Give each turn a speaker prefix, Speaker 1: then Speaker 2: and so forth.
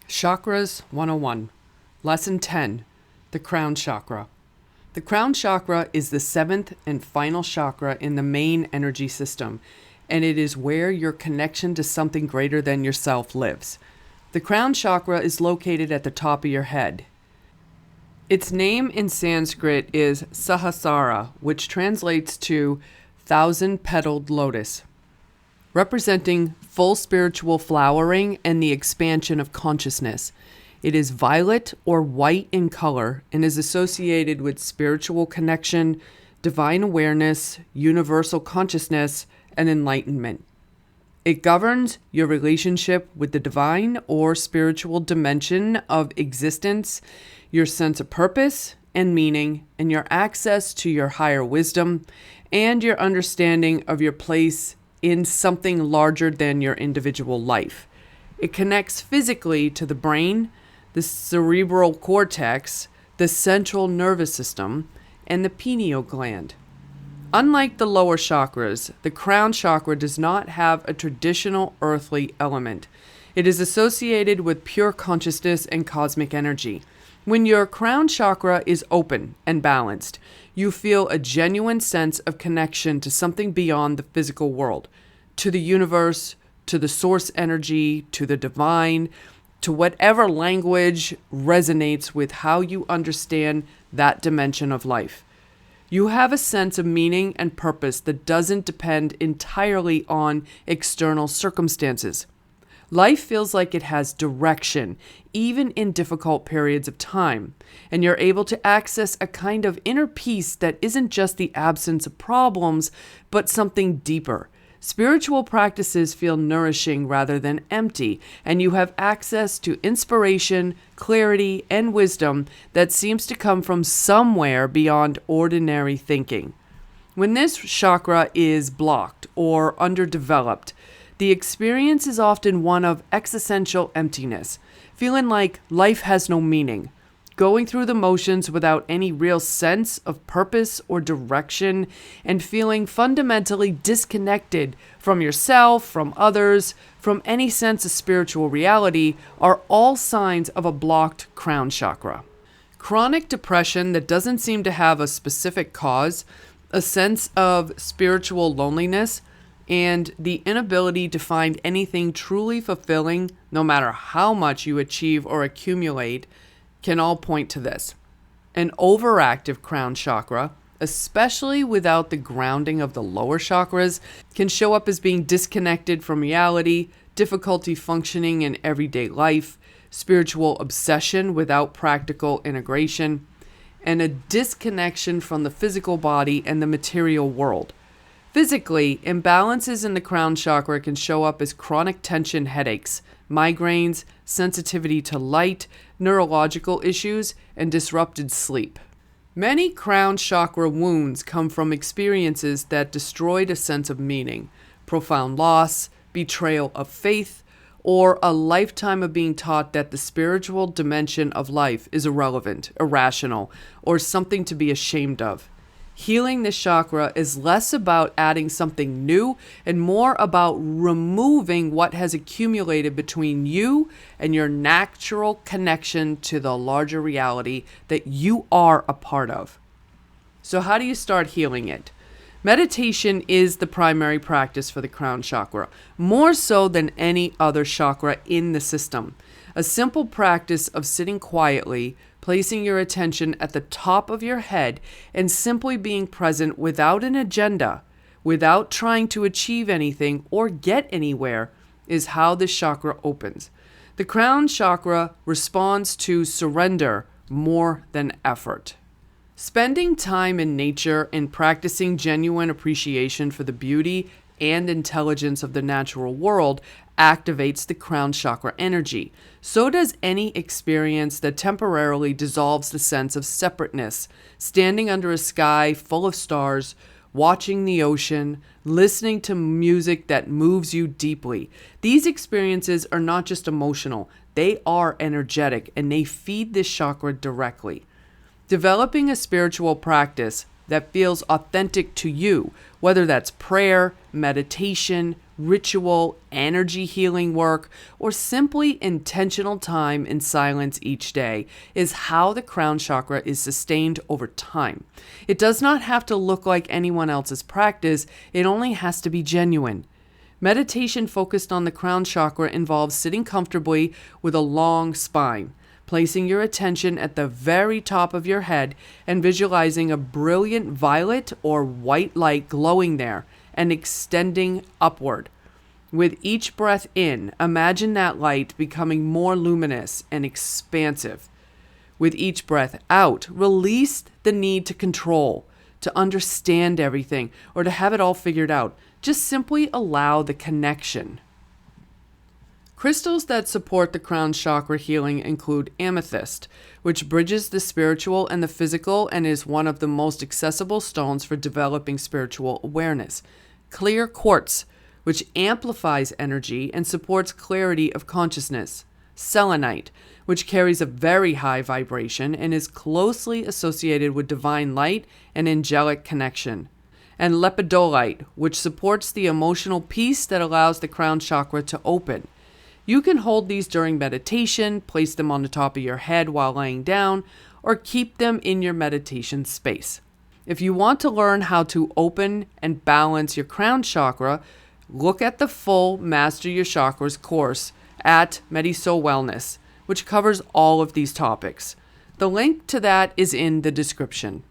Speaker 1: Chakras 101, Lesson 10, the Crown Chakra. The Crown Chakra is the seventh and final chakra in the main energy system, and it is where your connection to something greater than yourself lives. The Crown Chakra is located at the top of your head. Its name in Sanskrit is Sahasrara, which translates to thousand-petaled lotus, representing full spiritual flowering and the expansion of consciousness. It is violet or white in color and is associated with spiritual connection, divine awareness, universal consciousness, and enlightenment. It governs your relationship with the divine or spiritual dimension of existence, your sense of purpose and meaning, and your access to your higher wisdom, and your understanding of your place in something larger than your individual life. It connects physically to the brain, the cerebral cortex, the central nervous system, and the pineal gland. Unlike the lower chakras, the crown chakra does not have a traditional earthly element. It is associated with pure consciousness and cosmic energy. When your crown chakra is open and balanced, you feel a genuine sense of connection to something beyond the physical world, to the universe, to the source energy, to the divine, to whatever language resonates with how you understand that dimension of life. You have a sense of meaning and purpose that doesn't depend entirely on external circumstances. Life feels like it has direction, even in difficult periods of time, and you're able to access a kind of inner peace that isn't just the absence of problems, but something deeper. Spiritual practices feel nourishing rather than empty, and you have access to inspiration, clarity, and wisdom that seems to come from somewhere beyond ordinary thinking. When this chakra is blocked or underdeveloped, the experience is often one of existential emptiness, feeling like life has no meaning, going through the motions without any real sense of purpose or direction, and feeling fundamentally disconnected from yourself, from others, from any sense of spiritual reality are all signs of a blocked crown chakra. Chronic depression that doesn't seem to have a specific cause, a sense of spiritual loneliness, and the inability to find anything truly fulfilling, no matter how much you achieve or accumulate, can all point to this. An overactive crown chakra, especially without the grounding of the lower chakras, can show up as being disconnected from reality, difficulty functioning in everyday life, spiritual obsession without practical integration, and a disconnection from the physical body and the material world. Physically, imbalances in the crown chakra can show up as chronic tension headaches, migraines, sensitivity to light, neurological issues, and disrupted sleep. Many crown chakra wounds come from experiences that destroyed a sense of meaning, profound loss, betrayal of faith, or a lifetime of being taught that the spiritual dimension of life is irrelevant, irrational, or something to be ashamed of. Healing this chakra is less about adding something new and more about removing what has accumulated between you and your natural connection to the larger reality that you are a part of. So how do you start healing it? Meditation is the primary practice for the crown chakra, more so than any other chakra in the system. A simple practice of sitting quietly, placing your attention at the top of your head, and simply being present without an agenda, without trying to achieve anything or get anywhere, is how this chakra opens. The crown chakra responds to surrender more than effort. Spending time in nature and practicing genuine appreciation for the beauty and intelligence of the natural world activates the crown chakra energy. So does any experience that temporarily dissolves the sense of separateness, standing under a sky full of stars, watching the ocean, listening to music that moves you deeply. These experiences are not just emotional, they are energetic, and they feed this chakra directly. Developing a spiritual practice that feels authentic to you, whether that's prayer, meditation, ritual, energy healing work, or simply intentional time in silence each day is how the crown chakra is sustained over time. It does not have to look like anyone else's practice, it only has to be genuine. Meditation focused on the crown chakra involves sitting comfortably with a long spine, placing your attention at the very top of your head and visualizing a brilliant violet or white light glowing there and extending upward. With each breath in, imagine that light becoming more luminous and expansive. With each breath out, release the need to control, to understand everything, or to have it all figured out. Just simply allow the connection. Crystals that support the crown chakra healing include amethyst, which bridges the spiritual and the physical and is one of the most accessible stones for developing spiritual awareness. Clear quartz, which amplifies energy and supports clarity of consciousness. Selenite, which carries a very high vibration and is closely associated with divine light and angelic connection. And lepidolite, which supports the emotional peace that allows the crown chakra to open. You can hold these during meditation, place them on the top of your head while laying down, or keep them in your meditation space. If you want to learn how to open and balance your crown chakra, look at the full Master Your Chakras course at MediSoul Wellness, which covers all of these topics. The link to that is in the description.